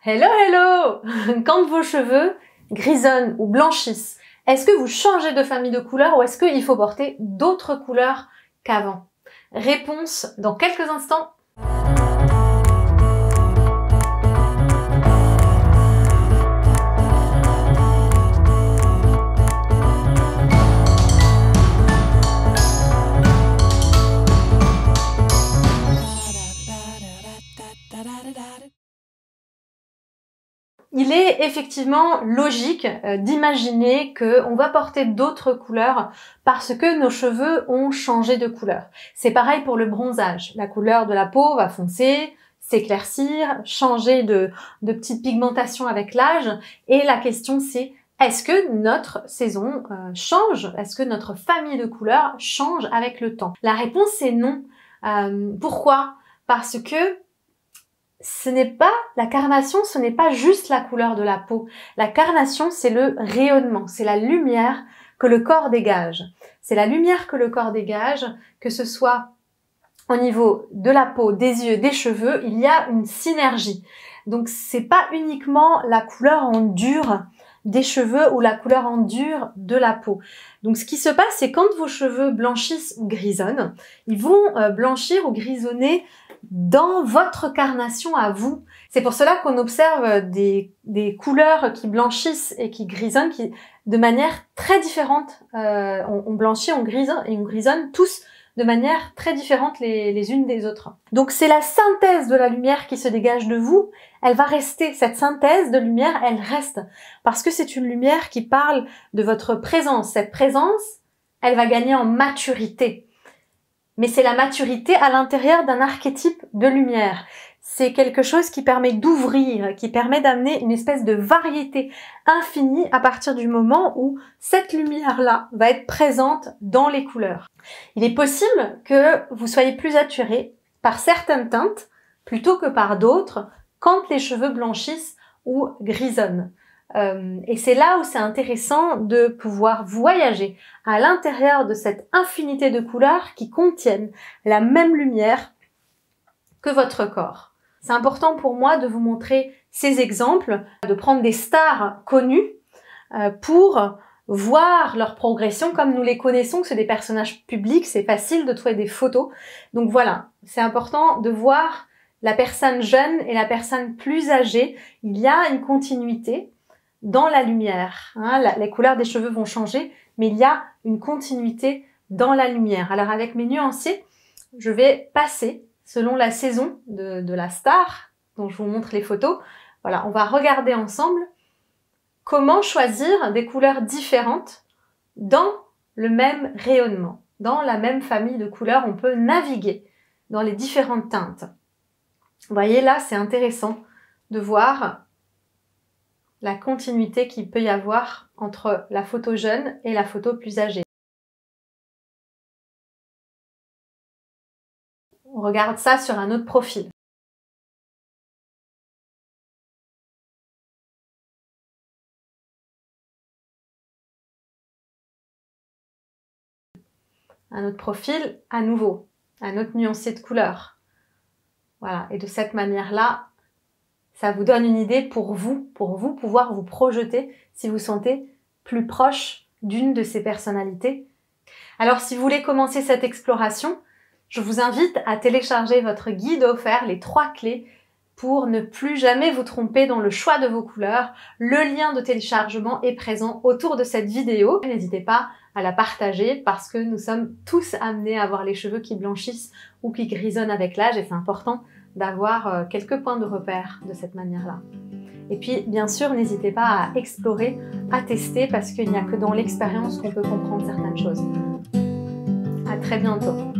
Hello, hello! Quand vos cheveux grisonnent ou blanchissent, est-ce que vous changez de famille de couleurs ou est-ce qu'il faut porter d'autres couleurs qu'avant? Réponse dans quelques instants. Il est effectivement logique d'imaginer qu'on va porter d'autres couleurs parce que nos cheveux ont changé de couleur. C'est pareil pour le bronzage. La couleur de la peau va foncer, s'éclaircir, changer de petite pigmentation avec l'âge. Et la question c'est, est-ce que notre saison change? Est-ce que notre famille de couleurs change avec le temps? La réponse est non. Pourquoi? Parce que la carnation, ce n'est pas juste la couleur de la peau. La carnation, c'est le rayonnement, c'est la lumière que le corps dégage. C'est la lumière que le corps dégage, que ce soit au niveau de la peau, des yeux, des cheveux, il y a une synergie. Donc c'est pas uniquement la couleur en dur des cheveux ou la couleur en dur de la peau. Donc ce qui se passe, c'est quand vos cheveux blanchissent ou grisonnent, ils vont blanchir ou grisonner dans votre carnation à vous. C'est pour cela qu'on observe des couleurs qui blanchissent et qui grisonnent de manière très différente. On blanchit, on grisonne et on grisonne tous de manière très différente les unes des autres. Donc c'est la synthèse de la lumière qui se dégage de vous. Elle va rester, cette synthèse de lumière, elle reste. Parce que c'est une lumière qui parle de votre présence. Cette présence, elle va gagner en maturité. Mais c'est la maturité à l'intérieur d'un archétype de lumière. C'est quelque chose qui permet d'ouvrir, qui permet d'amener une espèce de variété infinie à partir du moment où cette lumière-là va être présente dans les couleurs. Il est possible que vous soyez plus attiré par certaines teintes plutôt que par d'autres quand les cheveux blanchissent ou grisonnent. Et c'est là où c'est intéressant de pouvoir voyager à l'intérieur de cette infinité de couleurs qui contiennent la même lumière que votre corps. C'est important pour moi de vous montrer ces exemples, de prendre des stars connues pour voir leur progression comme nous les connaissons, que c'est des personnages publics, c'est facile de trouver des photos. Donc voilà, c'est important de voir la personne jeune et la personne plus âgée. Il y a une continuité dans la lumière. Les couleurs des cheveux vont changer, mais il y a une continuité dans la lumière. Alors avec mes nuanciers, je vais passer selon la saison de la star, dont je vous montre les photos. Voilà, on va regarder ensemble comment choisir des couleurs différentes dans le même rayonnement. Dans la même famille de couleurs, on peut naviguer dans les différentes teintes. Vous voyez là, c'est intéressant de voir la continuité qu'il peut y avoir entre la photo jeune et la photo plus âgée. On regarde ça sur un autre profil. Un autre profil, à nouveau, un autre nuancier de couleur. Voilà, et de cette manière-là, ça vous donne une idée pour vous pouvoir vous projeter si vous sentez plus proche d'une de ces personnalités. Alors si vous voulez commencer cette exploration, je vous invite à télécharger votre guide offert, les 3 clés pour ne plus jamais vous tromper dans le choix de vos couleurs. Le lien de téléchargement est présent autour de cette vidéo. N'hésitez pas à la partager parce que nous sommes tous amenés à avoir les cheveux qui blanchissent ou qui grisonnent avec l'âge et c'est important d'avoir quelques points de repère de cette manière-là. Et puis, bien sûr, n'hésitez pas à explorer, à tester parce qu'il n'y a que dans l'expérience qu'on peut comprendre certaines choses. À très bientôt.